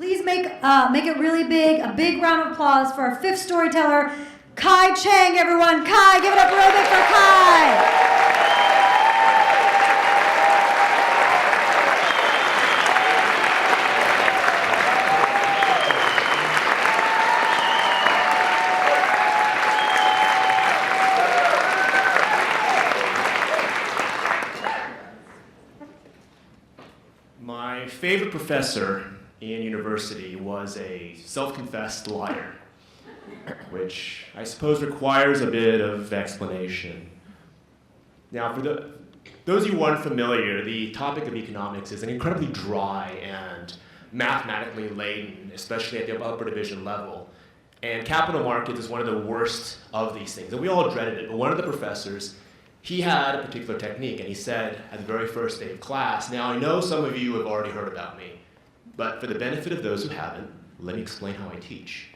Please make it really big, a big round of applause for our fifth storyteller, Chang, everyone. Kai, give it up real big for Kai. My favorite professor in university was a self-confessed liar, which I suppose requires a bit of explanation. Now, for those of you who aren't familiar, the topic of economics is an incredibly dry and mathematically laden, especially at the upper division level. And capital markets is one of the worst of these things. And we all dreaded it, but one of the professors, he had a particular technique, and he said at the very first day of class, now I know some of you have already heard about me, but for the benefit of those who haven't, let me explain how I teach.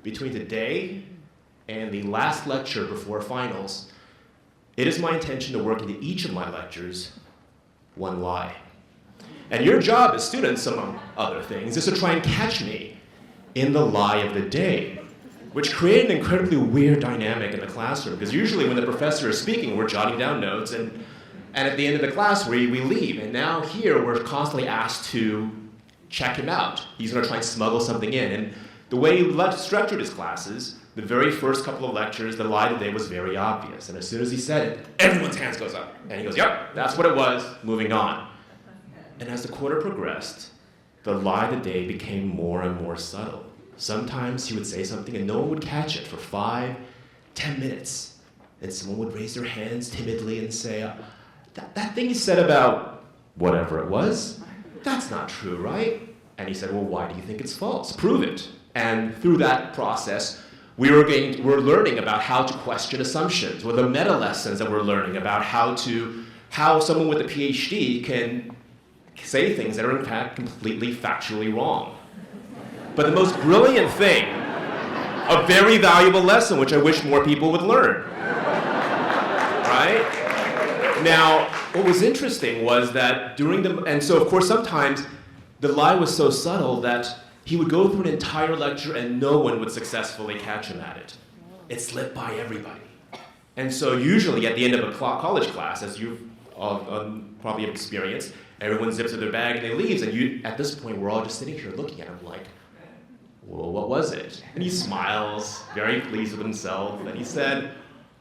Between today and the last lecture before finals, it is my intention to work into each of my lectures one lie. And your job as students, among other things, is to try and catch me in the lie of the day, which created an incredibly weird dynamic in the classroom, because usually when the professor is speaking, we're jotting down notes, and at the end of the class, we leave. And now here, we're constantly asked to check him out. He's going to try and smuggle something in. And the way he structured his classes, the very first couple of lectures, the lie of the day was very obvious. And as soon as he said it, everyone's hands goes up. And he goes, yep, that's what it was, moving on. And as the quarter progressed, the lie of the day became more and more subtle. Sometimes he would say something and no one would catch it for 5, 10 minutes. And someone would raise their hands timidly and say, that thing you said about whatever it was, that's not true, right? And he said, well, why do you think it's false? Prove it. And through that process, we're learning about how to question assumptions, or the meta lessons that we're learning about how someone with a PhD can say things that are in fact completely factually wrong. But the most brilliant thing, a very valuable lesson, which I wish more people would learn, right? Now, what was interesting was that and so of course sometimes the lie was so subtle that he would go through an entire lecture and no one would successfully catch him at it. It slipped by everybody. And so usually at the end of a college class, as you've probably have experienced, everyone zips up their bag and they leave, and at this point we're all just sitting here looking at him like, well, what was it? And he smiles, very pleased with himself, and he said,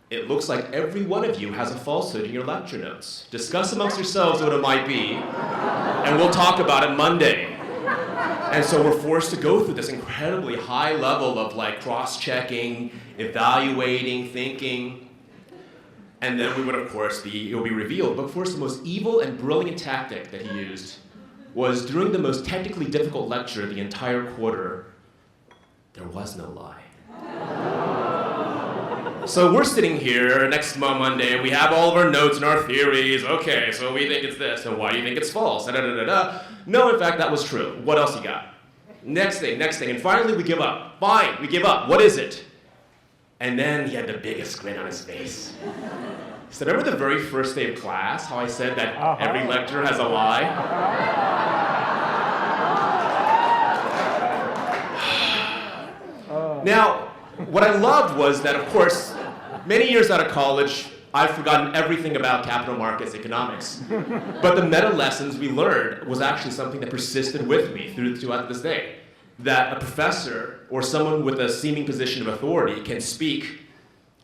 it looks like every one of you has a falsehood in your lecture notes. Discuss amongst yourselves what it might be, and we'll talk about it Monday. And so we're forced to go through this incredibly high level of cross-checking, evaluating, thinking, and then we would, of course, it will be revealed. But of course, the most evil and brilliant tactic that he used was during the most technically difficult lecture of the entire quarter, there was no lie. So we're sitting here next Monday, and we have all of our notes and our theories. Okay, so we think it's this, and why do you think it's false? No, in fact, that was true. What else you got? Next thing, and finally we give up. Fine, we give up. What is it? And then he had the biggest grin on his face. He said, remember the very first day of class, how I said that every lecture has a lie? Now, what I loved was that, of course, many years out of college, I've forgotten everything about capital markets economics. But the meta lessons we learned was actually something that persisted with me throughout this day. That a professor or someone with a seeming position of authority can speak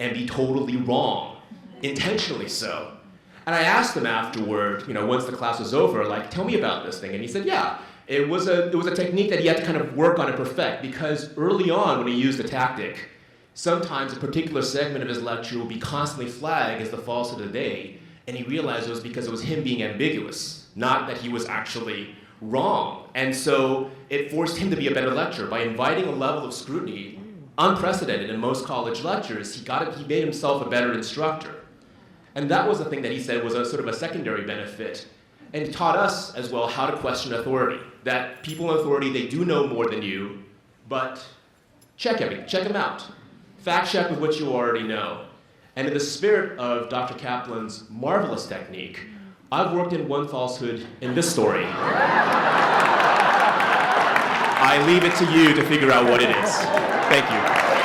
and be totally wrong, intentionally so. And I asked him afterward, once the class was over, tell me about this thing. And he said, yeah, it was a technique that he had to kind of work on and perfect, because early on when he used the tactic, sometimes a particular segment of his lecture would be constantly flagged as the falsehood of the day, and he realized it was because it was him being ambiguous, not that he was actually wrong. And so it forced him to be a better lecturer. By inviting a level of scrutiny unprecedented in most college lectures, he made himself a better instructor. And that was the thing that he said was a sort of a secondary benefit. And he taught us as well how to question authority. That people in authority, they do know more than you, but check them out. Fact check with what you already know. And in the spirit of Dr. Kaplan's marvelous technique, I've worked in one falsehood in this story. I leave it to you to figure out what it is. Thank you.